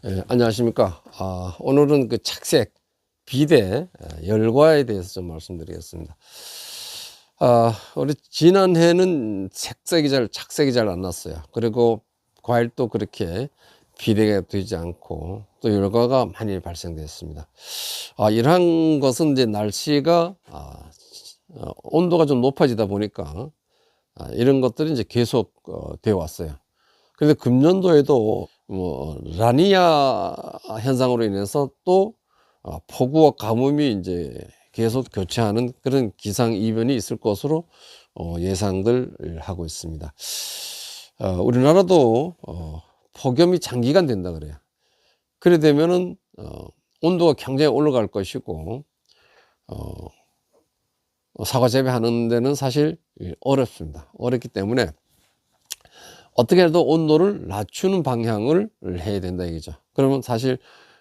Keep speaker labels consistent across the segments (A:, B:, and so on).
A: 안녕하십니까. 오늘은 그 착색, 비대, 열과에 대해서 좀 말씀드리겠습니다. 우리 지난해는 착색이 잘 안 났어요. 그리고 과일도 그렇게 비대가 되지 않고 또 열과가 많이 발생됐습니다. 이러한 것은 이제 날씨가 온도가 좀 높아지다 보니까 이런 것들이 이제 계속 되어 왔어요. 그런데 금년도에도 뭐 라니냐 현상으로 인해서 또 폭우와 가뭄이 이제 계속 교차하는 그런 기상 이변이 있을 것으로 예상들 하고 있습니다. 우리나라도 폭염이 장기간 된다 그래요. 그래 되면은 온도가 굉장히 올라갈 것이고 사과 재배하는 데는 사실 어렵습니다. 어렵기 때문에 어떻게 해도 온도를 낮추는 방향을 해야 된다 이거죠. 그러면 사실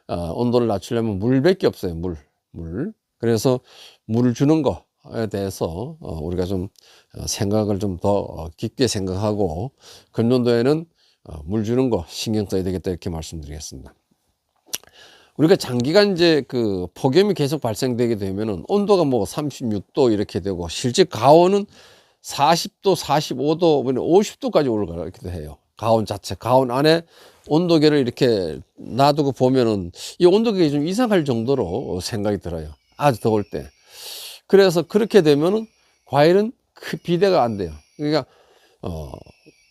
A: 온도를 낮추려면 물밖에 없어요. 물. 그래서 물을 주는 거에 대해서 우리가 좀 생각을 좀 더 깊게 생각하고 금년도에는 물 주는 거 신경 써야 되겠다 이렇게 말씀드리겠습니다. 우리가 장기간 이제 그 폭염이 계속 발생되게 되면은 온도가 뭐 36도 이렇게 되고 실제 가온은 40도, 45도, 50도까지 올라가기도 해요. 가온 자체, 가온 안에 온도계를 이렇게 놔두고 보면은 이 온도계가 좀 이상할 정도로 생각이 들어요. 아주 더울 때. 그래서 그렇게 되면은 과일은 비대가 안 돼요. 그러니까,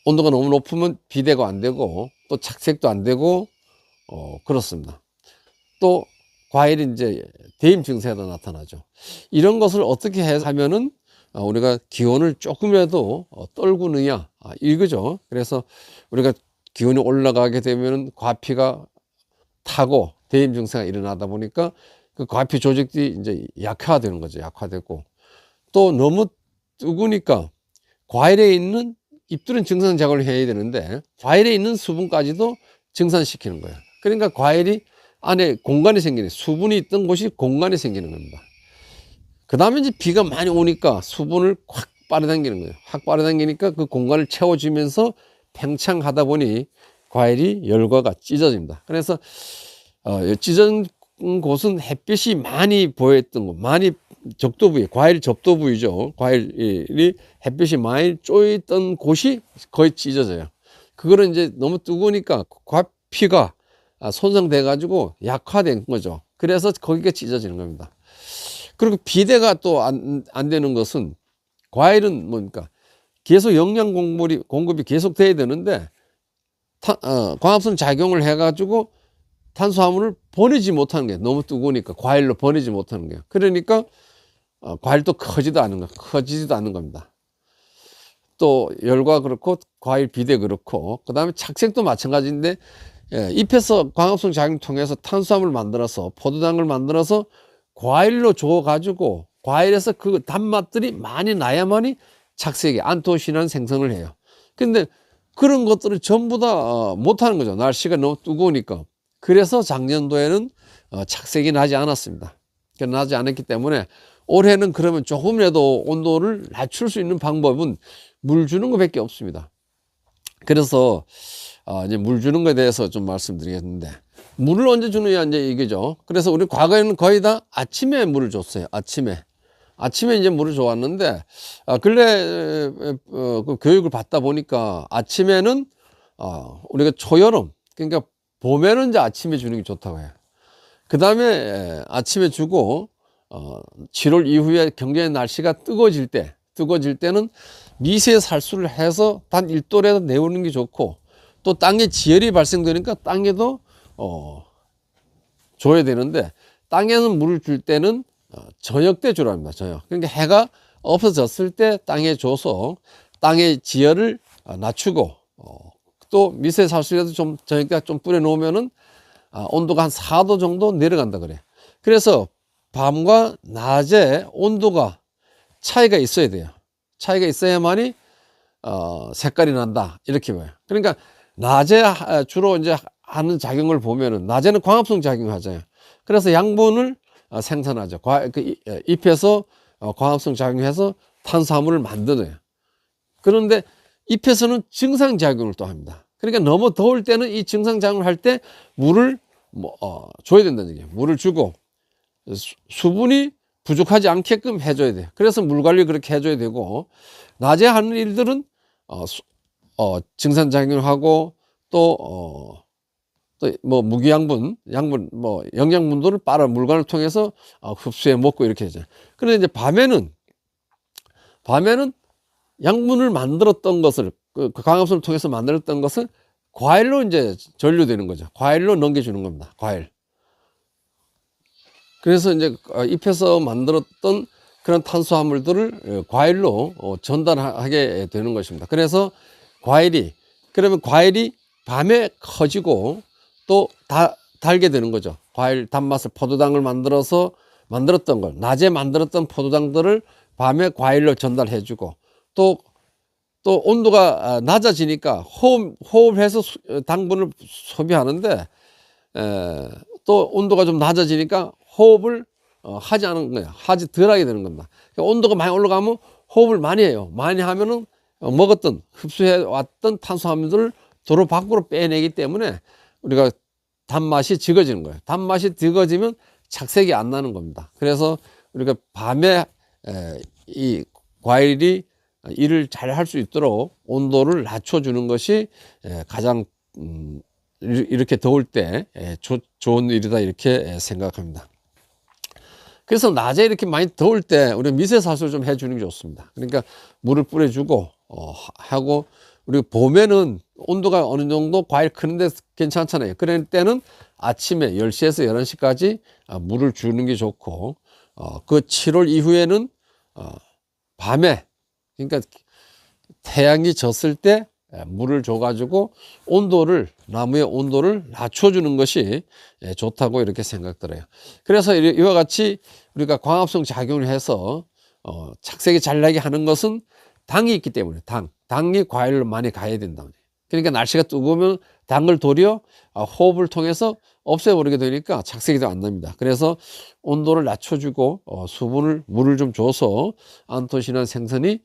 A: 온도가 너무 높으면 비대가 안 되고 또 착색도 안 되고, 그렇습니다. 또 과일이 이제 대임 증세가 나타나죠. 이런 것을 어떻게 하면은 우리가 기온을 조금이라도 떨구느냐 이거죠. 그래서 우리가 기온이 올라가게 되면 과피가 타고 대임 증세가 일어나다 보니까 그 과피 조직이 이제 약화되는 거죠. 약화되고 또 너무 뜨거우니까 과일에 있는 잎들은 증산 작용을 해야 되는데 과일에 있는 수분까지도 증산시키는 거예요. 그러니까 과일이 안에 공간이 생기는, 수분이 있던 곳이 공간이 생기는 겁니다. 그 다음에 이제 비가 많이 오니까 수분을 확 빨아당기는 거예요. 확 빨아당기니까 그 공간을 채워주면서 팽창하다 보니 과일이 열과가 찢어집니다. 그래서 찢어진 곳은 햇빛이 많이 보였던 곳, 많이 적도 부위, 과일 접도 부위죠. 과일이 햇빛이 많이 쪼였던 곳이 거의 찢어져요. 그거는 이제 너무 뜨거우니까 과피가 손상돼 가지고 약화된 거죠. 그래서 거기가 찢어지는 겁니다. 그리고 비대가 또 안 되는 것은 과일은 뭡니까? 계속 영양 공급이 계속 돼야 되는데 광합성 작용을 해 가지고 탄수화물을 보내지 못하는 게 너무 뜨거우니까 과일로 보내지 못하는 거예요. 그러니까 과일도 커지지도 않는 겁니다. 또 열과 그렇고 과일 비대 그렇고 그다음에 착색도 마찬가지인데 잎에서 광합성 작용 통해서 탄수화물을 만들어서 포도당을 만들어서 과일로 줘 가지고 과일에서 그 단맛들이 많이 나야만이 착색이 안토시아닌 생성을 해요. 근데 그런 것들을 전부 다 못하는 거죠. 날씨가 너무 뜨거우니까. 그래서 작년도에는 착색이 나지 않았습니다. 나지 않았기 때문에 올해는 그러면 조금이라도 온도를 낮출 수 있는 방법은 물 주는 것밖에 없습니다. 그래서 이제 물 주는 것에 대해서 좀 말씀드리겠는데 물을 언제 주느냐 이제 이거죠. 그래서 우리 과거에는 거의 다 아침에 물을 줬어요. 아침에 이제 물을 줘왔는데 근래 그 교육을 받다 보니까 아침에는 우리가 초여름 그러니까 봄에는 이제 아침에 주는 게 좋다고 해요. 그 다음에 아침에 주고 7월 이후에 굉장히 날씨가 뜨거워질 때는 미세 살수를 해서 단 1도라도 내오는 게 좋고 또 땅에 지열이 발생되니까 땅에도 줘야 되는데 땅에는 물을 줄 때는 저녁 때 주라 합니다. 저녁. 그러니까 해가 없어졌을 때 땅에 줘서 땅의 지열을 낮추고 또 미세 살수라도 좀 저녁 때 좀 뿌려 놓으면은 온도가 한 4도 정도 내려간다 그래. 그래서 밤과 낮에 온도가 차이가 있어야 돼요. 차이가 있어야만이 색깔이 난다 이렇게 봐요. 그러니까 낮에 주로 이제 하는 작용을 보면은 낮에는 광합성 작용을 하잖아요. 그래서 양분을 생산하죠. 잎에서 광합성 작용해서 탄수화물을 만들어요. 그런데 잎에서는 증상 작용을 또 합니다. 그러니까 너무 더울 때는 이 증상작용을 할 때 물을 줘야 된다는 얘기예요. 물을 주고 수분이 부족하지 않게끔 해줘야 돼요. 그래서 물 관리 그렇게 해줘야 되고, 낮에 하는 일들은 증산작용을 하고 또 뭐 무기양분, 뭐 영양분들을 빨아 물관을 통해서 흡수해 먹고 이렇게 하죠. 그런데 이제 밤에는 양분을 만들었던 것을, 그 광합성을 통해서 만들었던 것을 과일로 이제 전류되는 거죠. 과일로 넘겨주는 겁니다. 과일. 그래서 이제 잎에서 만들었던 그런 탄수화물들을 과일로 전달하게 되는 것입니다. 그래서 그러면 과일이 밤에 커지고 또 달게 되는 거죠. 과일 단맛을, 포도당을 만들었던 걸, 낮에 만들었던 포도당들을 밤에 과일로 전달해 주고, 또 온도가 낮아지니까 호흡해서 당분을 소비하는데, 또 온도가 좀 낮아지니까 호흡을 하지 않은 거예요. 하지 덜 하게 되는 겁니다. 그러니까 온도가 많이 올라가면 호흡을 많이 해요. 많이 하면은 흡수해 왔던 탄수화물들을 도로 밖으로 빼내기 때문에 우리가 단맛이 적어지는 거예요. 단맛이 적어지면 착색이 안 나는 겁니다. 그래서 우리가 밤에 이 과일이 일을 잘 할 수 있도록 온도를 낮춰주는 것이 가장 이렇게 더울 때 좋은 일이다, 이렇게 생각합니다. 그래서 낮에 이렇게 많이 더울 때 우리 미세사수를 좀 해주는 게 좋습니다. 그러니까 물을 뿌려주고 하고, 우리가 봄에는 온도가 어느 정도 과일 크는데 괜찮잖아요. 그럴 때는 아침에 10시에서 11시까지 물을 주는 게 좋고, 그 7월 이후에는 밤에, 그러니까 태양이 졌을 때 물을 줘가지고 나무의 온도를 낮춰주는 것이 좋다고 이렇게 생각들어요. 그래서 이와 같이 우리가 광합성 작용을 해서 착색이 잘 나게 하는 것은 당이 있기 때문에, 당이 과일로 많이 가야 된다. 그러니까 날씨가 뜨거우면 당을 도리어 호흡을 통해서 없애버리게 되니까 착색이 잘 안 납니다. 그래서 온도를 낮춰주고 물을 좀 줘서 안토시아닌 생성이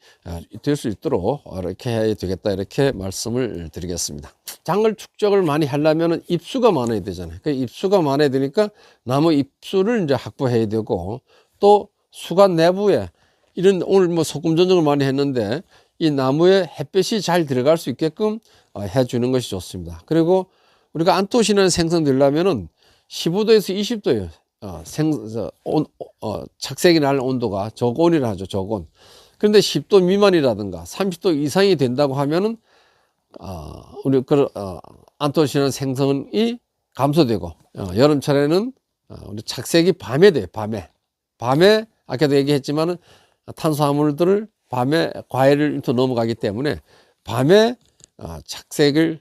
A: 될 수 있도록 이렇게 해야 되겠다, 이렇게 말씀을 드리겠습니다. 당을 축적을 많이 하려면 잎수가 많아야 되잖아요. 그 잎수가 많아야 되니까 나무 잎수를 이제 확보해야 되고, 또 수관 내부에 오늘 뭐 소금 전증을 많이 했는데 이 나무에 햇볕이 잘 들어갈 수 있게끔 해주는 것이 좋습니다. 그리고 우리가 안토시아닌 생성되려면은 15도에서 20도예요. 착색이 날 온도가 저온이라 하죠. 저온. 그런데 10도 미만이라든가 30도 이상이 된다고 하면은 안토시아닌 생성이 감소되고, 여름철에는 우리 착색이 밤에 돼요. 밤에 아까도 얘기했지만은 탄수화물들을 밤에 과일을 넘어가기 때문에 밤에 착색을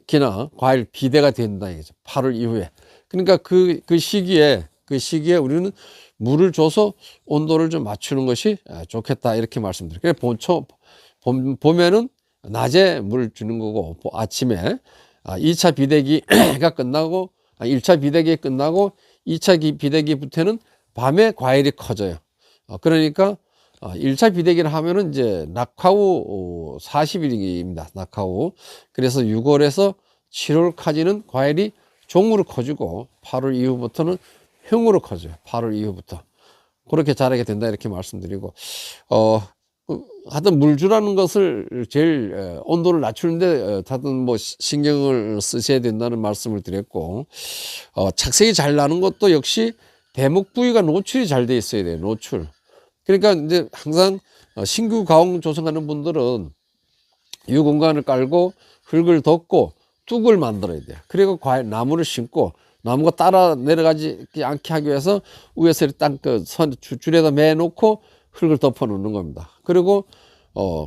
A: 기나 과일 비대가 된다 이거죠. 8월 이후에. 그러니까 그 시기에 우리는 물을 줘서 온도를 좀 맞추는 것이 좋겠다, 이렇게 말씀드려요. 봄에는 낮에 물을 주는 거고, 아침에 2차 비대기가 끝나고 1차 비대기 끝나고 2차 비대기부터는 밤에 과일이 커져요. 그러니까 1차 비대기를 하면은 이제 낙하후 40일입니다. 낙하후. 그래서 6월에서 7월까지는 과일이 종으로 커지고 8월 이후부터는 형으로 커져요. 8월 이후부터. 그렇게 자라게 된다, 이렇게 말씀드리고, 하여튼 물 주라는 것을 제일 온도를 낮추는데 하여튼 뭐 신경을 쓰셔야 된다는 말씀을 드렸고, 착색이 잘 나는 것도 역시 대목 부위가 노출이 잘 돼 있어야 돼요. 노출. 그러니까 이제 항상 신규 가공 조성하는 분들은 유공간을 깔고 흙을 덮고 뚝을 만들어야 돼요. 그리고 나무를 심고, 나무가 따라 내려가지 않게 하기 위해서 위에서 딱 줄에다 매놓고 흙을 덮어 놓는 겁니다. 그리고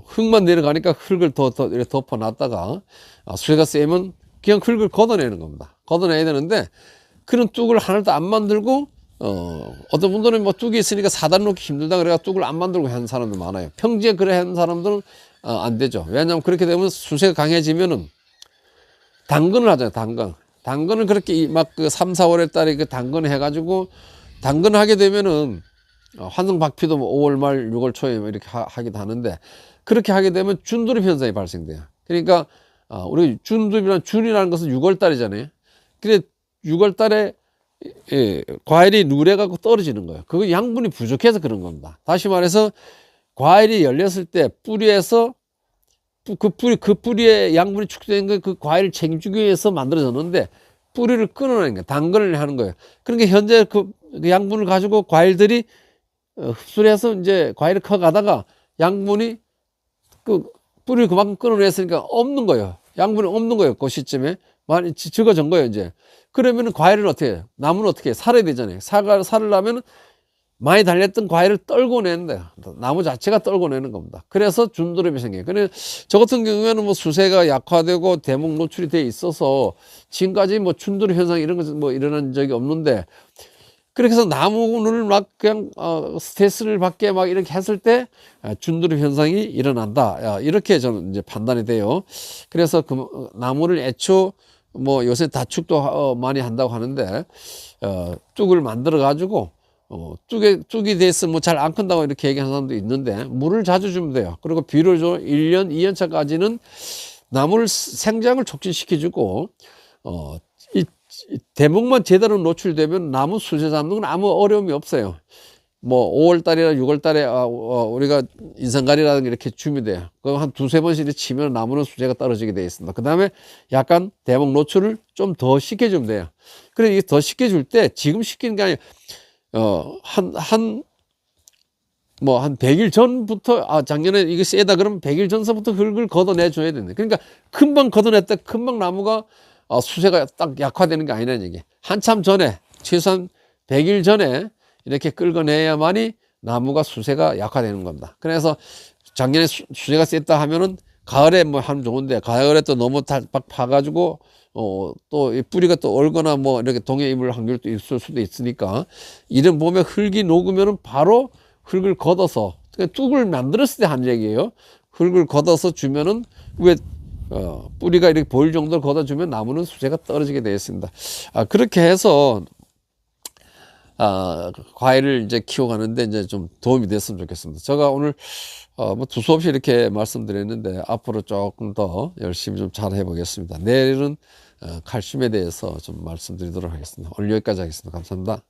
A: 흙만 내려가니까 흙을 더 이렇게 덮어 놨다가 수해가 세면 그냥 흙을 걷어내는 겁니다. 걷어내야 되는데, 그런 뚝을 하나도 안 만들고 어떤 분들은 뭐 뚝이 있으니까 사단 놓기 힘들다 그래가 뚝을 안 만들고 하는 사람도 많아요. 평지에 그래 하는 사람들은 안 되죠. 왜냐하면 그렇게 되면 수세가 강해지면은 당근을 하잖아요. 당근을 그렇게 막 그 3, 4월에 딸에 그 당근을 해가지고, 당근을 하게 되면은 환승박피도 뭐 5월 말 6월 초에 이렇게 하기도 하는데, 그렇게 하게 되면 준돌입 현상이 발생돼요. 그러니까 우리 준이라는 것은 6월 달이잖아요. 근데 6월 달에 과일이 누래갖고 떨어지는 거예요. 그거 양분이 부족해서 그런 겁니다. 다시 말해서 과일이 열렸을 때 뿌리에서 그 뿌리에 양분이 축적된 거 그 과일을 책임지기 위해서 만들어졌는데 뿌리를 끊어내는 거예요. 당근을 하는 거예요. 그러니까 현재 그 양분을 가지고 과일들이 흡수를 해서 이제 과일을 커가다가 양분이 그 뿌리를 그만큼 끊어냈으니까 없는 거예요. 양분이 없는 거예요. 그 시점에 많이 적어진 거예요. 이제 그러면은 과일을 어떻게 해요? 나무는 어떻게 해요? 살아야 되잖아요. 살으려면 많이 달렸던 과일을 떨궈내는데 나무 자체가 떨궈내는 겁니다. 그래서 준드름이 생겨요. 근데 저 같은 경우에는 뭐 수세가 약화되고 대목 노출이 돼 있어서 지금까지 뭐 준드름 현상 이런 것은 뭐 일어난 적이 없는데, 그렇게 해서 나무를 막 그냥 스트레스를 받게 막 이렇게 했을 때 준드름 현상이 일어난다, 이렇게 저는 이제 판단이 돼요. 그래서 그 나무를 애초 뭐 요새 다축도 많이 한다고 하는데 뚝을 만들어 가지고 뚝이 돼서 뭐 잘 안 큰다고 이렇게 얘기하는 사람도 있는데, 물을 자주 주면 돼요. 그리고 비료 줘 1년 2년 차까지는 나무를 생장을 촉진시켜 주고 이 대목만 제대로 노출되면 나무 수세 잡는 건 아무 어려움이 없어요. 뭐 5월 달이나 6월 달에 우리가 인삼가리라든가 이렇게 주면 돼요. 그럼 한 두세 번씩 이렇게 치면 나무는 수세가 떨어지게 되어 있습니다. 그 다음에 약간 대목 노출을 좀 더 시켜주면 돼요. 그래, 이게 더 시켜줄 때 지금 시키는 게 아니라 한 100일 전부터, 작년에 이거 세다 그러면 100일 전서부터 흙을 걷어내줘야 된다. 그러니까 금방 걷어냈다 금방 나무가 수세가 딱 약화되는 게 아니라는 얘기. 한참 전에, 최소한 100일 전에 이렇게 긁어내야만이 나무가 수세가 약화되는 겁니다. 그래서 작년에 수세가 셌다 하면은 가을에 뭐 하면 좋은데, 가을에 또 너무 막 파가지고 또 이 뿌리가 또 얼거나 뭐 이렇게 동해 입을 확률도 있을 수도 있으니까, 이런 봄에 흙이 녹으면은 바로 흙을 걷어서, 그러니까 뚝을 만들었을 때 한 얘기예요. 흙을 걷어서 주면은 왜 뿌리가 이렇게 보일 정도로 걷어주면 나무는 수세가 떨어지게 되어 있습니다. 그렇게 해서 과일을 이제 키워가는데 이제 좀 도움이 됐으면 좋겠습니다. 제가 오늘 뭐 두서없이 이렇게 말씀드렸는데 앞으로 조금 더 열심히 좀 잘 해보겠습니다. 내일은 칼슘에 대해서 좀 말씀드리도록 하겠습니다. 오늘 여기까지 하겠습니다. 감사합니다.